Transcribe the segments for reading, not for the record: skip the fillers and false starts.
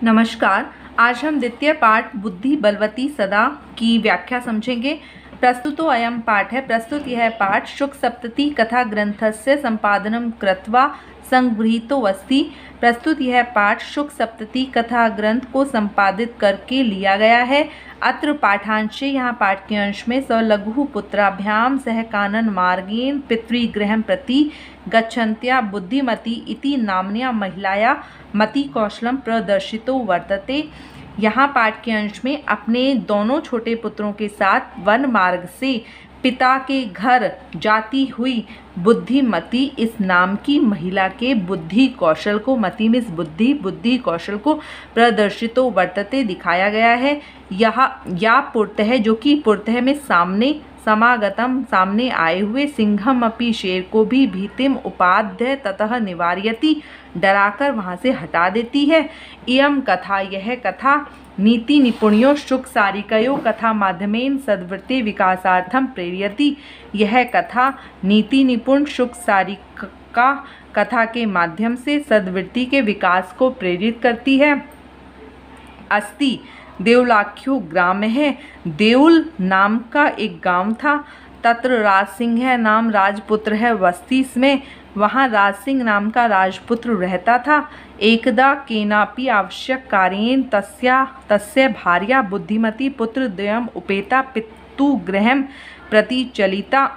नमस्कार। आज हम द्वितीय पाठ बुद्धि बलवती सदा की व्याख्या समझेंगे। प्रस्तुतो अयम पाठ है। प्रस्तुत यह पाठ शुक सप्तति कथा ग्रंथस्य संपादनम कृत्वा संगृहीतो अस्ति। प्रस्तुत यह पाठ शुक सप्तति कथा ग्रंथ को संपादित करके लिया गया है। अत्र पाठांशे, यहाँ पाठ के अंश में सलघु पुत्राभ्याम सह कानन मार्गेण पितृगृहं प्रति गच्छन्त्या बुद्धिमती इति नाम्न्या महिलाया मति कौशलम प्रदर्शितो वर्तते। यहाँ पाठ के अंश में अपने दोनों छोटे पुत्रों के साथ वन मार्ग से पिता के घर जाती हुई बुद्धिमती इस नाम की महिला के बुद्धि कौशल को, मति में बुद्धि, बुद्धि कौशल को प्रदर्शितो वर्तते दिखाया गया है। या पुरतः, जो कि पुरतः में सामने समागतम, सामने आए हुए, सिंहम अपि, शेर को भी, भीतिम उपाध्य ततः निवार्यति, डराकर वहाँ से हटा देती है। इयम कथा, यह कथा नीति निपुणियों शुक सारिकयो कथा माध्यमेन सद्वृत्ति विकासार्थम प्रेरयति। यह कथा नीति निपुण शुक सारिका कथा के माध्यम से सद्वृत्ति के विकास को प्रेरित करती है। अस्ति देवलाख्यो ग्राम है, देउल नाम का एक गांव था। तत्र राजसिंह नाम राजपुत्र है वस्ती में, वहाँ राजसिंह नाम का राजपुत्र रहता था। एकदा केनापि आवश्यक कार्येन तस्य भार्या बुद्धिमती पुत्र द्वयम् उपेता पितृगृहं प्रति चलिता।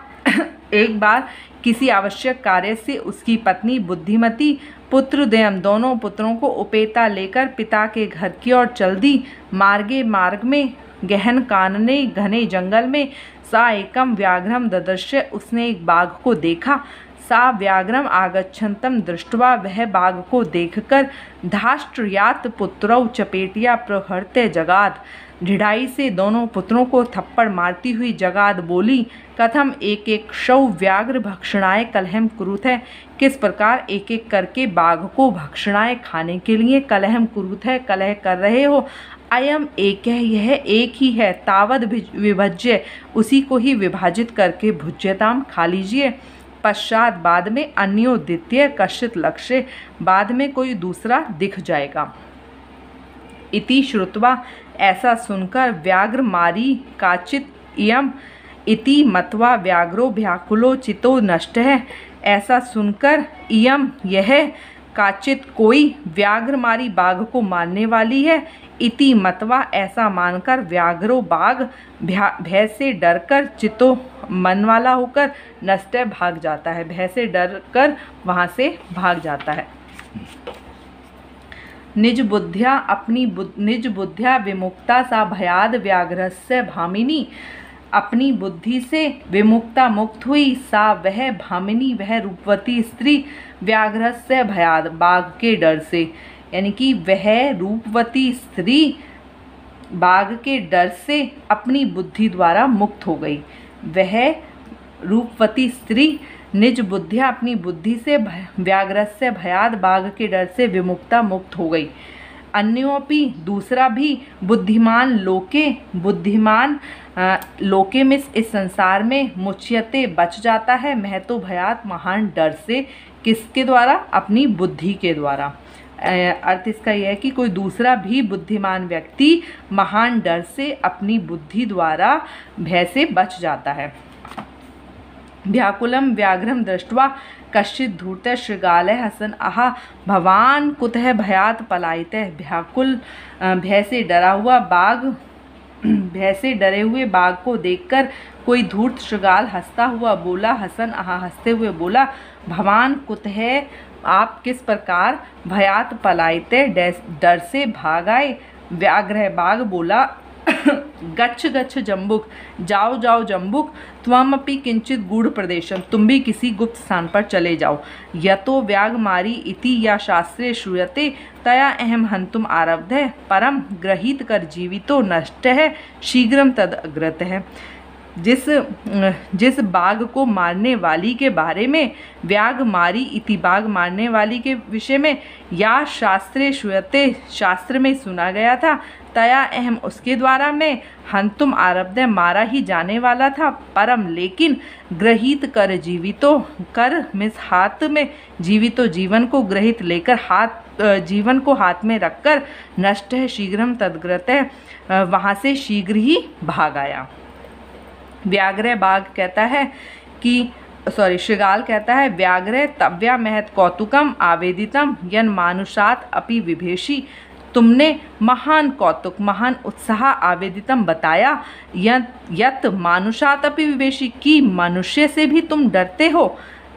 एक बार किसी आवश्यक कार्य से उसकी पत्नी बुद्धिमती पुत्र द्वयम्, दोनों पुत्रों को उपेता लेकर पिता के घर की ओर चल दी। मार्ग में गहन कानने, घने जंगल में सा एकम व्याघ्रम ददर्श्य, उसने एक बाघ को देखा। सा व्याघ्रम आगच्छन्तम दृष्ट्वा, वह बाघ को देखकर धाष्ट्रयात पुत्रौ चपेटिया प्रहर्ते जगाद, ढिढाई से दोनों पुत्रों को थप्पड़ मारती हुई जगाद बोली। कथम एक एक शौ व्याघ्र भक्षणाय कलहम कुरुत है, किस प्रकार एक एक करके बाघ को भक्षणाय खाने के लिए कलहम कुरुत है, कलह कर रहे हो। अयम एक है, यह एक ही है। तावद विभज्य, उसी को ही विभाजित करके भुज्यताम, खा लीजिए। पश्चात, बाद में, अन्यो द्वितीय कश्चित लक्ष्य, बाद में कोई दूसरा दिख जाएगा। इति श्रुत्वा, ऐसा सुनकर, व्याघ्र मारी काचित इयम इति मत्वा व्याघ्रो व्याकुलो चितो नष्ट है। ऐसा सुनकर, इयम यह, काचित कोई, व्याघ्र मारी बाघ को मारने वाली है। इति मतवा, ऐसा मानकर, व्याघ्रो बाघ भय से डरकर, चितो मन वाला होकर, नष्ट भाग जाता है, भय से डरकर वहाँ से भाग जाता है। निज बुद्ध्या, अपनी निज बुद्ध्या विमुक्ता सा भयाद व्याघ्रस्य भामिनी, अपनी बुद्धि से विमुक्ता, मुक्त हुई, सा वह, भामिनी वह रूपवती स्त्री, व्याघ्रस्य भयाद बाघ के डर से, यानी कि वह रूपवती स्त्री बाघ के डर से अपनी बुद्धि द्वारा मुक्त हो गई। वह रूपवती स्त्री निज बुद्धिया, अपनी बुद्धि से व्याघ्रस्य भयाद बाघ के डर से विमुक्ता, मुक्त हो गई। अन्योपि, दूसरा भी, बुद्धिमान लोके, बुद्धिमान लोके में, इस संसार में, मुच्यते बच जाता है, महतो भयात महान डर से, किसके द्वारा? अपनी बुद्धि के द्वारा। अर्थ इसका यह है कि कोई दूसरा भी बुद्धिमान व्यक्ति महान डर से अपनी बुद्धि द्वारा भय से बच जाता है। व्याकुलम व्याघ्रम दृष्ट्वा कश्चित धूर्त शृगालय हसन आहा भवान कुतः भयात पलायितः। व्याकुल, भय से डरा हुआ बाघ, भय से डरे हुए बाघ को देखकर कोई धूर्त शृगाल हंसता हुआ बोला, हसन आहा, हंसते हुए बोला, भवान कुतः, आप किस प्रकार, भयात पलायते, डर से भाग आए। व्याघ्र, बाघ बोला, गच्छ गच्छ जम्बुक, जाओ जाओ जम्बुक, त्वमपि किंचित गूढ़ प्रदेशम, तुम भी किसी गुप्त स्थान पर चले जाओ। यतो व्याघ मारी इति या शास्त्रे श्रूयते तया अहम हंतुम आरब्ध है, परम गृहीत कर जीवितो नष्ट है, शीघ्रम तद अग्रत है। जिस बाघ को मारने वाली के बारे में, व्याघ मारी इति बाघ मारने वाली के विषय में, या शास्त्रे श्रूयते, शास्त्र में सुना गया था, तया अहम, उसके द्वारा मैं, हंतुम आरब्ध, मारा ही जाने वाला था, परम लेकिन, ग्रहित कर जीवितो, कर मिस हाथ में, जीवितो जीवन को, ग्रहित लेकर हाथ जीवन को हाथ में रखकर नष्ट है शीघ्रम तद्गतः वहाँ से शीघ्र ही भाग आया। व्याघ्र बाघ कहता है कि शृगाल कहता है व्याघ्र तव्या महत कौतुकम आवेदितम यन मानुषात अपि विभेषी। तुमने महान कौतुक महान उत्साह आवेदितम बताया यत मानुषात अपि विभेषी की मनुष्य से भी तुम डरते हो।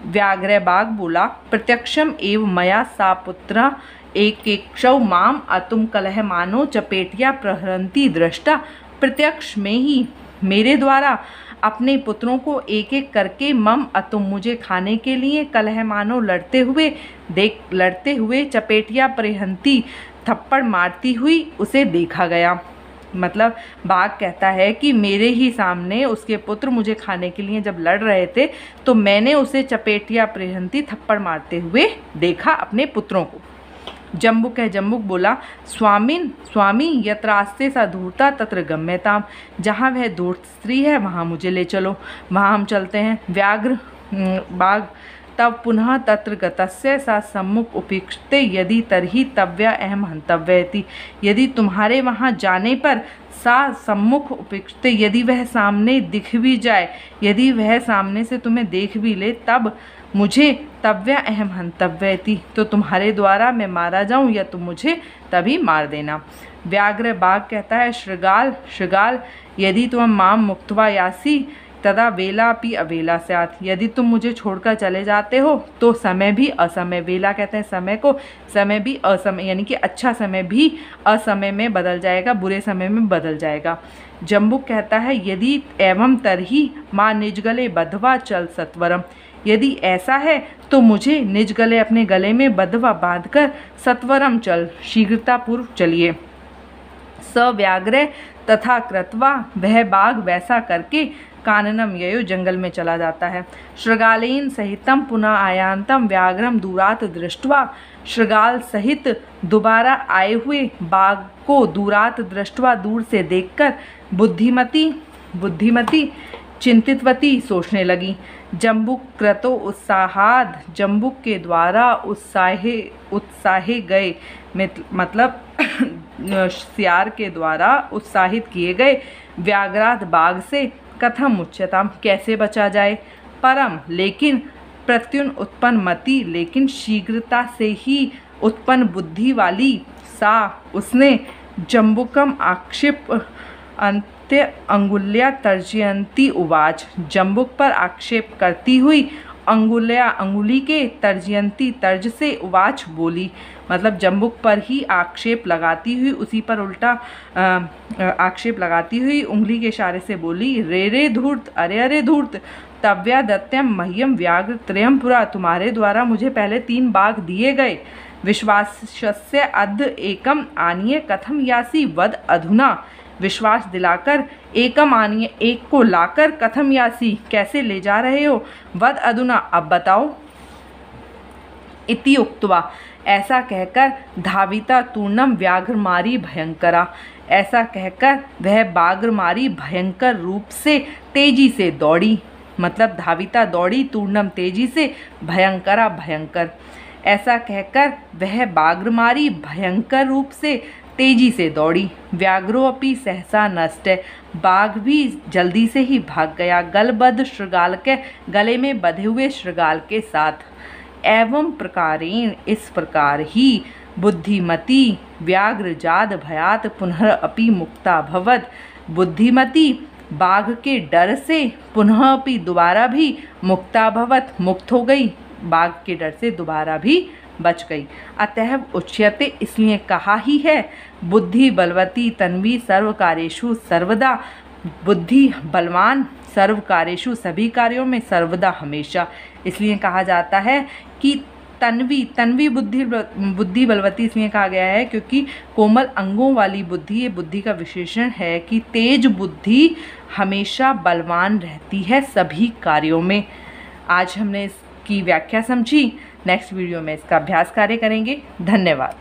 व्याघ्र बाघ बोला प्रत्यक्षम एव मया सा पुत्र एकेक्षौ माम अतुम कलह मानो चपेटिया प्रहरंती दृष्टा। प्रत्यक्ष में ही मेरे द्वारा अपने पुत्रों को एक एक करके मम अतुम मुझे खाने के लिए कलह मानो लड़ते हुए चपेटिया प्रहरंती थप्पड़ मारती हुई उसे देखा गया। मतलब बाघ कहता है कि मेरे ही सामने उसके पुत्र मुझे खाने के लिए जब लड़ रहे थे तो मैंने उसे चपेटिया प्रहरंती थप्पड़ मारते हुए देखा अपने पुत्रों को। जम्बुक बोला स्वामी यत्रास्ते सा धूर्ता तत्र गम्यताम। जहाँ वह धूर्त स्त्री है वहाँ मुझे ले चलो, वहाँ हम चलते हैं। व्याघ्र बाघ तब पुनः तत्र गतस्य सा सम्मुख उपेक्षते यदि तरही तव्या अहम हंतव्यति। यदि तुम्हारे वहाँ जाने पर सा सम्मुख उपेक्षते यदि वह सामने दिख भी जाए, यदि वह सामने से तुम्हें देख भी ले तब मुझे तव्या अहम हंतव्यति तो तुम्हारे द्वारा मैं मारा जाऊं या तुम मुझे तभी मार देना। व्याघ्र बाघ कहता है शृगाल यदि तुम माम मुक्त्वा यासी तदा वेला पी अवेला स्यात्। यदि तुम मुझे छोड़कर चले जाते हो तो समय भी असमय, वेला कहते हैं समय को, समय भी असमय यानी कि अच्छा समय भी असमय में बदल जाएगा, बुरे समय में बदल जाएगा। जम्बुक कहता है यदि एवं तरही माँ निज गले बंधवा चल सत्वरम। यदि ऐसा है तो मुझे निज गले अपने गले में बंधवा बांधकर सत्वरम चल शीघ्रतापूर्व चलिए। स व्याघ्र तथा कृत्वा वह बाघ वैसा करके काननम ययो जंगल में चला जाता है। शृगालेन सहितम पुनः आयांतम व्याघ्रम दूरात दृष्ट्वा। शृगाल सहित दोबारा आए हुए बाघ को दूरात दृष्ट्वा दूर से देखकर बुद्धिमती चिंतितवती सोचने लगी। जम्बुक क्रतो उत्साहाद जम्बुक के द्वारा उत्साहे गए मतलब सियार के द्वारा उत्साहित किए गए व्याघ्रात बाघ से कथम उच्यताम कैसे बचा जाए। परम लेकिन प्रत्युन उत्पन्न मति लेकिन शीघ्रता से ही उत्पन्न बुद्धि वाली सा उसने जम्बुकम आक्षेप अंत्य अंगुल्या तर्जयंती उवाच। जम्बुक पर आक्षेप करती हुई अंगुली के तर्जयंती तर्ज से उवाच बोली। मतलब जम्बुक पर ही आक्षेप लगाती हुई उसी पर उल्टा आक्षेप लगाती हुई उंगली के इशारे से बोली रे धूर्त अरे धूर्त तव्या दत्यम मह्यम व्याघ्र त्रयम पुरा। तुम्हारे द्वारा मुझे पहले 3 बाघ दिए गए। विश्वासस्य अद्य एकम आनीय कथम यासी वद अधुना। विश्वास दिलाकर एकम आनीय एक को लाकर कथम यासी कैसे ले जा रहे हो। वद अधुना अब बताओ। इति उक्त्वा ऐसा कहकर धाविता तूर्णम व्याघ्रमारी भयंकरा। ऐसा कहकर वह बाघ्रमारी भयंकर रूप से तेजी से दौड़ी। मतलब धाविता दौड़ी तूर्णम तेजी से भयंकरा भयंकर। ऐसा कहकर वह बाघ्रमारी भयंकर रूप से तेजी से दौड़ी। व्याघ्रो अपि सहसा नष्ट। बाघ भी जल्दी से ही भाग गया गलबद्ध शृगाल के गले में बंधे हुए शृगाल के साथ। एवं प्रकारेण इस प्रकार ही बुद्धिमती व्याघ्रजाद भयात पुनः अपि मुक्ता भवत। बुद्धिमती बाघ के डर से पुनः अपि दोबारा भी मुक्ता भवत मुक्त हो गई, बाघ के डर से दोबारा भी बच गई। अतः उच्यते इसलिए कहा ही है बुद्धि बलवती तन्वी सर्व कार्येषु सर्वदा। बुद्धि बलवान सर्व कार्येषु सभी कार्यों में सर्वदा हमेशा। इसलिए कहा जाता है कि तन्वी बुद्धि बलवती इसलिए कहा गया है क्योंकि कोमल अंगों वाली बुद्धि ये बुद्धि का विशेषण है कि तेज बुद्धि हमेशा बलवान रहती है सभी कार्यों में। आज हमने इसकी व्याख्या समझी। नेक्स्ट वीडियो में इसका अभ्यास कार्य करेंगे। धन्यवाद।